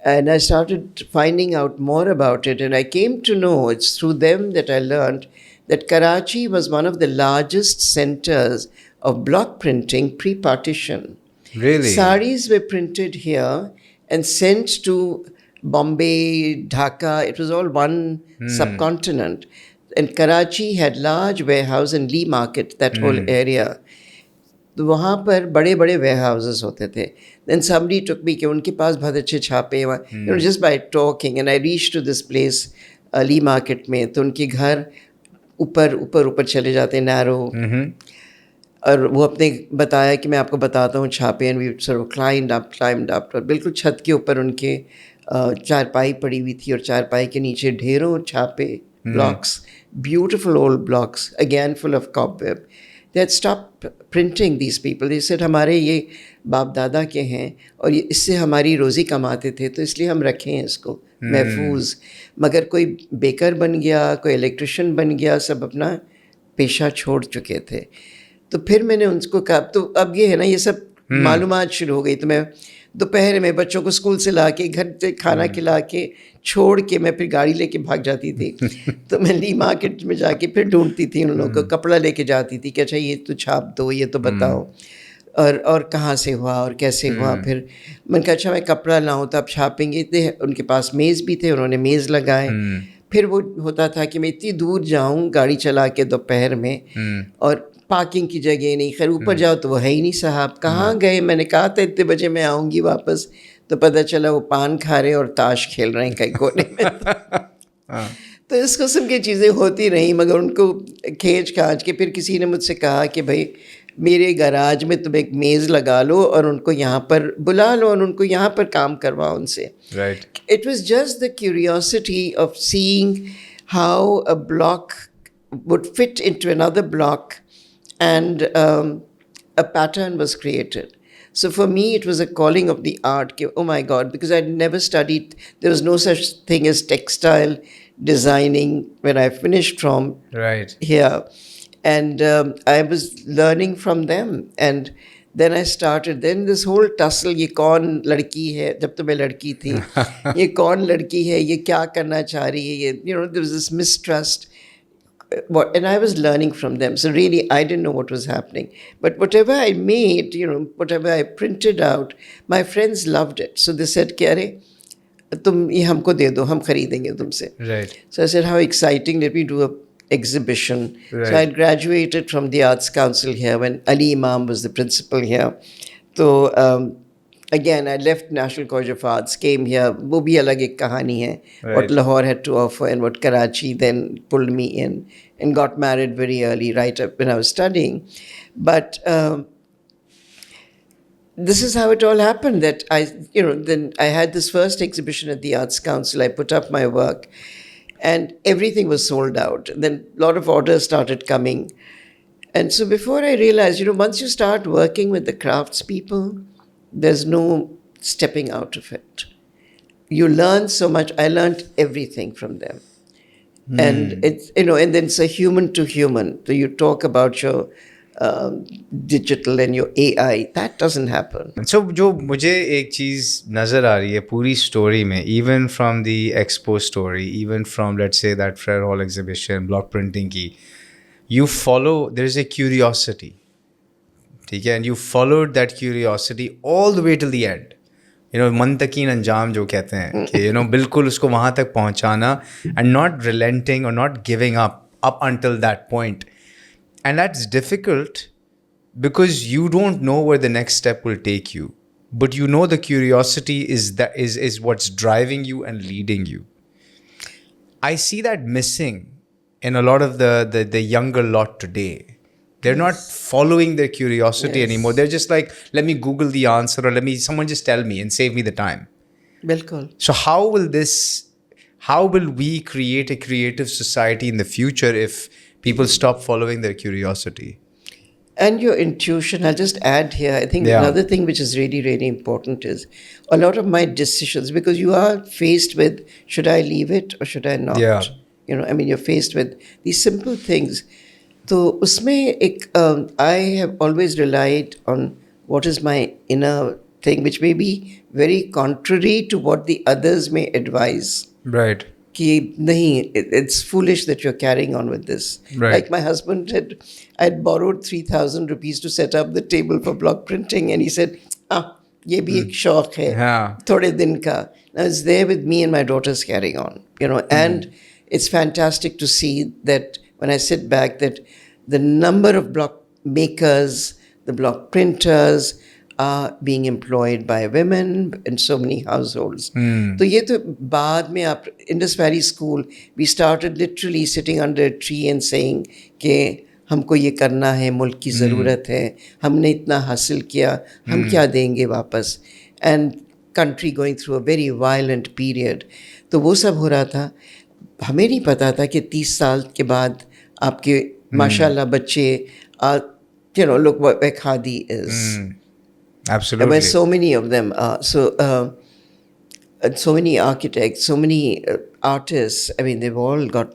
And I started finding out more about it, and I came to know it's through them that I learned that Karachi was one of the largest centers of block printing pre-partition. Really? Saris were printed here and sent to Bombay, Dhaka. It was all one subcontinent. And Karachi had large warehouse in Lee Market, that whole area. तो वहाँ पर बड़े बड़े where houses होते थे. Then somebody टुक मी कि उनके पास बहुत अच्छे छापे वहाँ, you know, just by talking. And I reach to this place ली मार्केट में. तो उनके घर ऊपर ऊपर ऊपर चले जाते, नैरो. और वो अपने बताया कि मैं आपको बताता हूँ छापे. And we sort climb up और बिल्कुल छत के ऊपर उनके चारपाई पड़ी हुई थी और चारपाई के नीचे ढेरों छापे, blocks, beautiful old blocks, again full of cobweb. They had stopped printing these people. They said हमारे ये बाप दादा के हैं और ये इससे हमारी रोज़ी कमाते थे तो इसलिए हम रखें इसको महफूज. मगर कोई बेकर बन गया, कोई इलेक्ट्रिशियन बन गया, सब अपना पेशा छोड़ चुके थे. तो फिर मैंने उनको कहा तो अब ये है ना, ये सब मालूमात शुरू हो गई. तो मैं दोपहर में बच्चों को स्कूल से ला के, घर से खाना खिला के, छोड़ के मैं फिर गाड़ी लेके भाग जाती थी. तो मैं ली मार्केट में जाके फिर ढूंढती थी उन लोगों को, कपड़ा लेके जाती थी कि अच्छा ये तो छाप दो, ये तो बताओ, और कहाँ से हुआ और कैसे हुआ. फिर मैंने कहा अच्छा मैं कपड़ा लाऊं तो आप छापेंगे. थे उनके पास मेज़ भी थे, उन्होंने मेज़ लगाए. फिर वो होता था कि मैं इतनी दूर जाऊं गाड़ी चला के दोपहर में और पार्किंग की जगह नहीं. खैर ऊपर जाओ तो वो है ही नहीं साहब, कहाँ गए. मैंने कहा था इतने बजे मैं आऊँगी वापस, तो पता चला वो पान खा रहे और ताश खेल रहे हैं कहीं कोने में. तो इस किस्म की चीज़ें होती रहीं. मगर उनको खींच खाँच के फिर किसी ने मुझसे कहा कि भाई मेरे गराज में तुम एक मेज़ लगा लो और उनको यहाँ पर बुला लो और उनको यहाँ पर काम करवाओ उनसे. Right. It was just the curiosity of seeing how a block would fit into another block and a pattern was created. So for me, it was a calling of the art. Oh my God, because I'd never studied, there was no such thing as textile designing when I finished from here. And I was learning from them. And then I started, then this whole tussle, ये कौन लड़की है, जब तो मैं लड़की थी, ये कौन लड़की है, ये क्या करना चाह रही है, ये, you know, there was this mistrust. And I was learning from them. So really, I didn't know what was happening. But whatever I made, you know, whatever I printed out, my friends loved it. So they said, "Kya re, तुम ये हमको दे दो, हम खरीदेंगे तुमसे." Right. So I said, how exciting, let me do a exhibition. Right. So I graduated from the Arts Council here when Ali Imam was the principal here. So again, I left National College of Arts, came here. वो भी अलग एक कहानी है. What Lahore had to offer and what Karachi then pulled me in, and got married very early, right up when I was studying. But this is how it all happened, that then I had this first exhibition at the Arts Council. I put up my work and everything was sold out. Then a lot of orders started coming. And so before I realized, once you start working with the craftspeople, there's no stepping out of it. You learn so much. I learned everything from them. And it's, and then it's a human to human. So you talk about your digital and your AI. That doesn't happen. So जो मुझे एक चीज़ नज़र आ रही है पूरी story में, even from the expo story, even from let's say that Frere Hall exhibition, block printing की, you follow, there's a curiosity, ठीक है, and you followed that curiosity all the way till the end. मंतकीन अंजाम जो कहते हैं कि बिल्कुल उसको वहाँ तक पहुँचाना, and not relenting or not giving up until that point. And that's difficult because you don't know where the next step will take you, but the curiosity is what's driving you and leading you. I see that missing in a lot of the younger lot today. They're not following their curiosity anymore. They're just like, let me Google the answer, or someone just tell me and save me the time. Bilkul. So how how will we create a creative society in the future if people stop following their curiosity? And your intuition. I'll just add here, I think another thing which is really, really important is a lot of my decisions, because you are faced with, should I leave it or should I not? Yeah. I mean, you're faced with these simple things. So, I have always relied on what is my inner thing, which may be very contrary to what the others may advise. Right. Ki, nahi, it's foolish that you're carrying on with this. Right. Like my husband I'd borrowed 3,000 rupees to set up the table for block printing, and he said, ye bhi ek shauk hai, thode din ka. Now it's there with me and my daughters carrying on, and it's fantastic to see that when I sit back, that the number of block makers, the block printers, are being employed by women in so many households. So ye to baad mein Indus Valley School, we started literally sitting under a tree and saying कि हमको ये करना है, मुल्क की ज़रूरत है, हमने इतना हासिल किया, हम क्या देंगे वापस, and country going through a very violent period. तो वो सब हो रहा था. हमें नहीं पता था कि 30 साल के बाद आपके माशाल्लाह बच्चे look what khadi is. Absolutely. Where so many of them are. So many architects, so many artists. I mean, they've all got,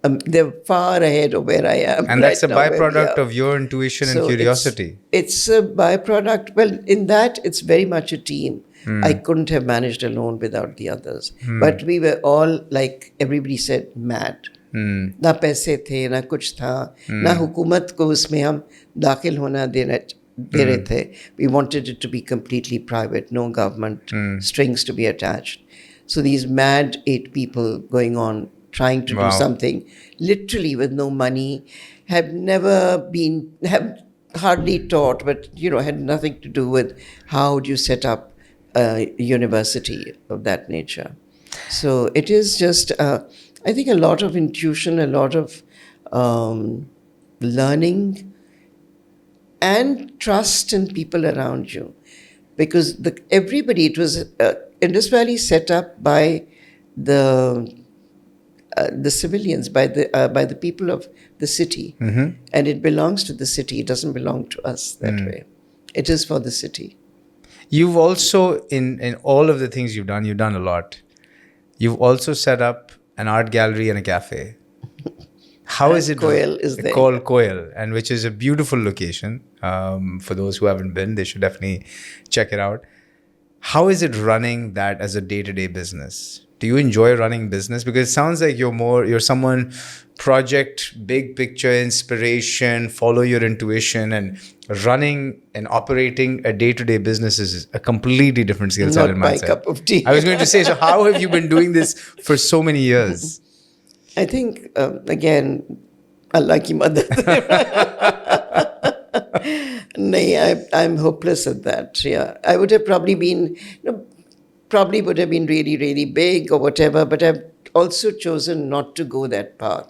they're far ahead of where I am. And that's a byproduct of your intuition and curiosity. It's a byproduct. Well, in that, it's very much a team. I couldn't have managed alone without the others. But we were all, like everybody said, mad. ना पैसे थे, ना कुछ था, ना हुकूमत को उसमें हम दाखिल होना दे रहे थे. We wanted it to be completely private, no government strings to be attached. So these mad 8 people going on, trying to do something, literally with no money, have hardly taught, but had nothing to do with how do you set up a university of that nature. So it is just, I think, a lot of intuition, a lot of learning, and trust in people around you, because everybody, it was Indus Valley set up by the civilians, by the people of the city, and it belongs to the city. It doesn't belong to us that way. It is for the city. You've also, in all of the things you've done a lot. You've also set up an art gallery and a cafe. How is it Koil is there. Called Koil, and which is a beautiful location. For those who haven't been, they should definitely check it out. How is it running that as a day-to-day business? Do you enjoy running business? Because it sounds like you're someone project, big picture, inspiration, follow your intuition, and running and operating a day-to-day business is a completely different skill set in my Not my cup of tea. I was going to say, so how have you been doing this for so many years? I think, again, Allah ki madad. I'm hopeless at that. Yeah, I would have probably been, would have been really, really big or whatever, but I've also chosen not to go that path.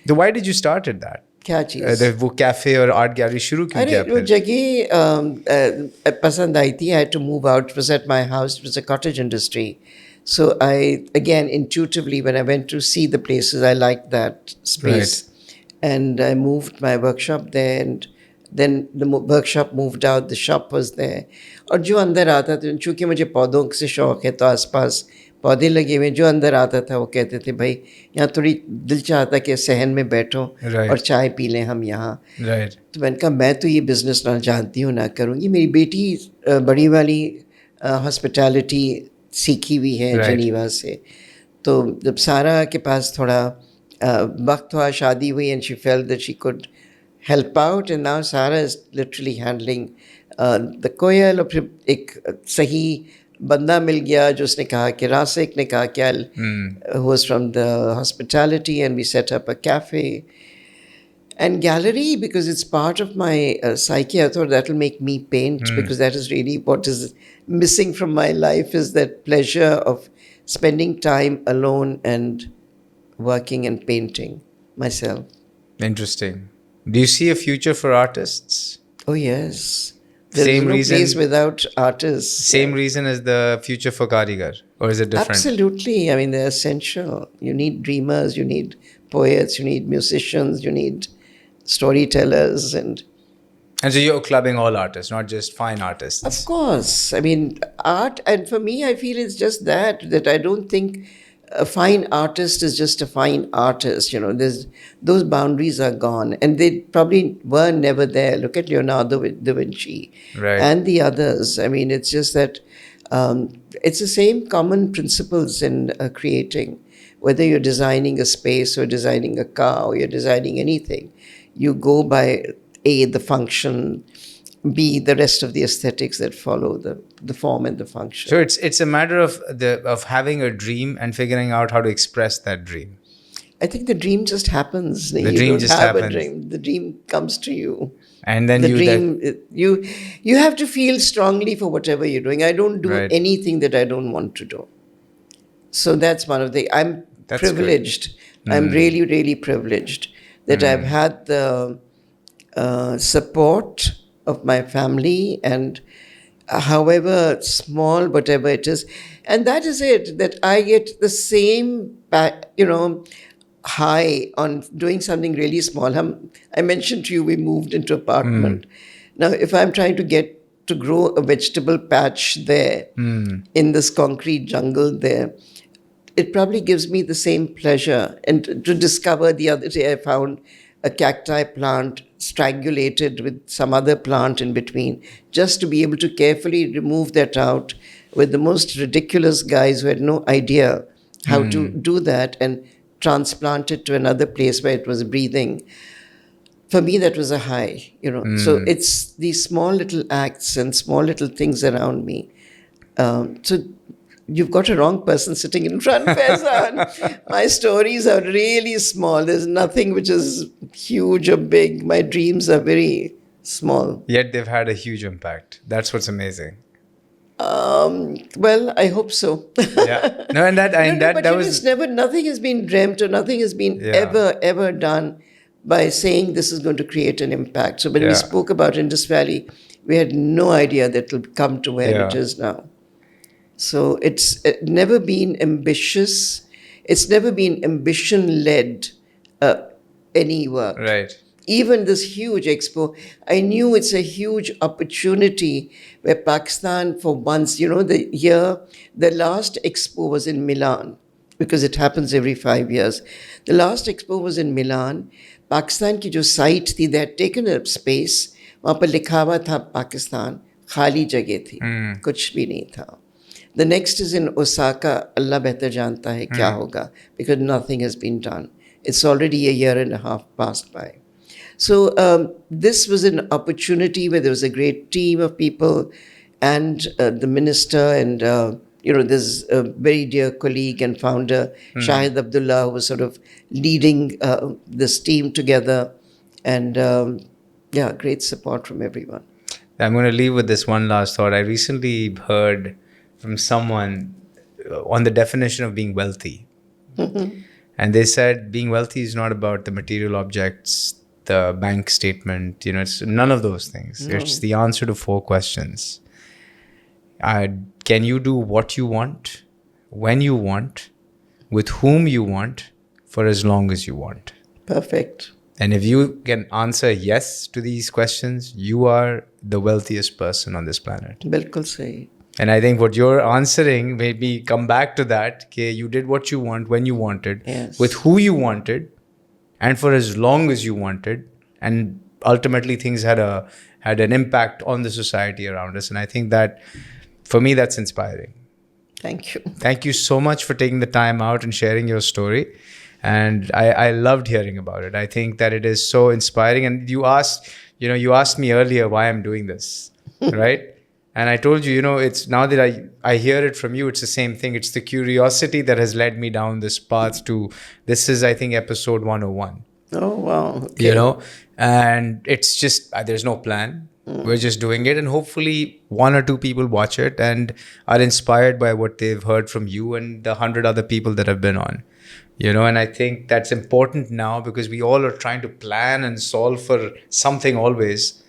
So why did you start at that? क्या चीज़? वो cafe और art gallery शुरू क्यों किया? अरे वो जगह पसंद आई थी. I had to move out. It was at my house. It was a cottage industry. So I, again, intuitively, when I went to see the places, I liked that space. Right. And I moved my workshop there, and then the workshop moved out, the shop was there. और जो अंदर आता था, चूँकि मुझे पौधों से शौक है, तो आसपास पौधे लगे हुए, जो अंदर आता था वो कहते थे, भाई यहाँ थोड़ी दिल चाहता कि सहन में बैठो और चाय पी लें हम यहाँ. तो मैंने कहा मैं तो ये बिज़नेस ना जानती हूँ, ना करूँगी. मेरी बेटी बड़ी वाली हॉस्पिटैलिटी सीखी हुई है जनीवा से. तो जब सारा के पास थोड़ा वक्त हुआ, शादी हुई, and she felt that she could help out, and now Sarah is literally handling the Koil. और फिर एक सही बंदा मिल गया जो उसने कहा कि रासिक ने कहा कि who was from the hospitality, and we set up a cafe and gallery because it's part of my psyche. I thought that will make me paint because that is really what is missing from my life, is that pleasure of spending time alone and working and painting myself. Interesting. Do you see a future for artists? Oh, yes. There is Same no reason. place without artists. Same reason as the future for Karigar, or is it different? Absolutely. I mean, they're essential. You need dreamers, you need poets, you need musicians, you need storytellers, and so you're clubbing all artists, not just fine artists. of course. I mean, art, and for me, I feel it's just that I don't think a fine artist is just a fine artist. There's those boundaries are gone, and they probably were never there. Look at Leonardo da Vinci Right. and the others. I mean, it's just that it's the same common principles in creating. Whether you're designing a space or designing a car or you're designing anything, you go by A, the function, B, the rest of the aesthetics that follow the form and the function. So it's a matter of having a dream and figuring out how to express that dream. I think the dream just happens. The you dream don't just have happens. a dream. The dream comes to you. And then you have to feel strongly for whatever you're doing. I don't do Right. anything that I don't want to do. So that's one of the. I'm That's privileged. I'm really, really privileged that I've had the support of my family, and however small, whatever it is, and that is it. That I get the same, high on doing something really small. I mentioned to you we moved into apartment. Now, if I'm trying to get to grow a vegetable patch there in this concrete jungle there, it probably gives me the same pleasure. And to discover the other day, I found a cacti plant strangulated with some other plant in between, just to be able to carefully remove that out with the most ridiculous guys who had no idea how to do that and transplant it to another place where it was breathing. For me, that was a high, So it's these small little acts and small little things around me. So you've got a wrong person sitting in front, Faizan. My stories are really small. There's nothing which is huge or big. My dreams are very small. Yet they've had a huge impact. That's what's amazing. Well, I hope so. Yeah. No, and that was it's never. Nothing has been dreamt, or nothing has been ever done by saying this is going to create an impact. So when we spoke about Indus Valley, we had no idea that it will come to where it is now. So it's never been ambitious. It's never been ambition-led any work. Right. Even this huge expo, I knew it's a huge opportunity where Pakistan, for once, the last expo was in Milan, because it happens every 5 years. The last expo was in Milan. Pakistan की जो site थी, they had taken up space. वहाँ पर लिखा हुआ था पाकिस्तान, खाली जगह थी, कुछ भी नहीं था. The next is in Osaka. Allah better janta hai kya hoga, because nothing has been done. It's already a year and a half passed by. So this was an opportunity where there was a great team of people, and the minister, and there's a very dear colleague and founder, Shahid Abdullah, who was sort of leading this team together, and great support from everyone. I'm going to leave with this one last thought. I recently heard from someone on the definition of being wealthy. And they said being wealthy is not about the material objects, the bank statement, it's none of those things. No. It's the answer to 4 questions. Can you do what you want, when you want, with whom you want, for as long as you want? Perfect. And if you can answer yes to these questions, you are the wealthiest person on this planet. Bilkul sahi. And I think what you're answering made me come back to that. Okay, you did what you want, when you wanted, with who you wanted, and for as long as you wanted. And ultimately, things had an impact on the society around us. And I think that, for me, that's inspiring. Thank you. Thank you so much for taking the time out and sharing your story. And I loved hearing about it. I think that it is so inspiring. And you asked me earlier why I'm doing this, right? And I told you, it's now that I hear it from you, it's the same thing. It's the curiosity that has led me down this path this is, I think, episode 101. Oh, wow. Okay. And it's just, there's no plan. We're just doing it. And hopefully 1 or 2 people watch it and are inspired by what they've heard from you and the 100 other people that have been on. And I think that's important now, because we all are trying to plan and solve for something always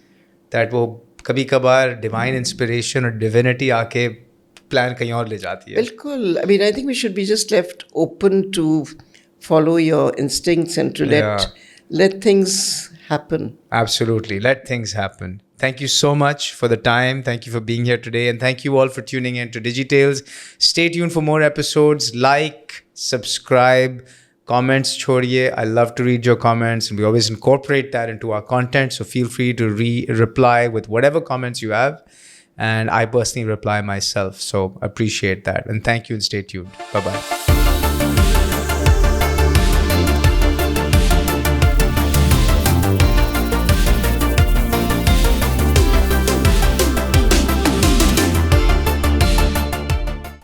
that will कभी कभार divine inspiration और divinity आके plan कहीं और ले जाती है. Bilkul. I mean, I think we should be just left open to follow your instincts and to let things happen. Absolutely. Let things happen. Thank you so much for the time. Thank you for being here today. And thank you all for tuning in to Digitales. Stay tuned for more episodes. Like, subscribe, comments chhodiye. I love to read your comments and we always incorporate that into our content. So feel free to reply with whatever comments you have. And I personally reply myself. So appreciate that. And thank you and stay tuned. Bye-bye.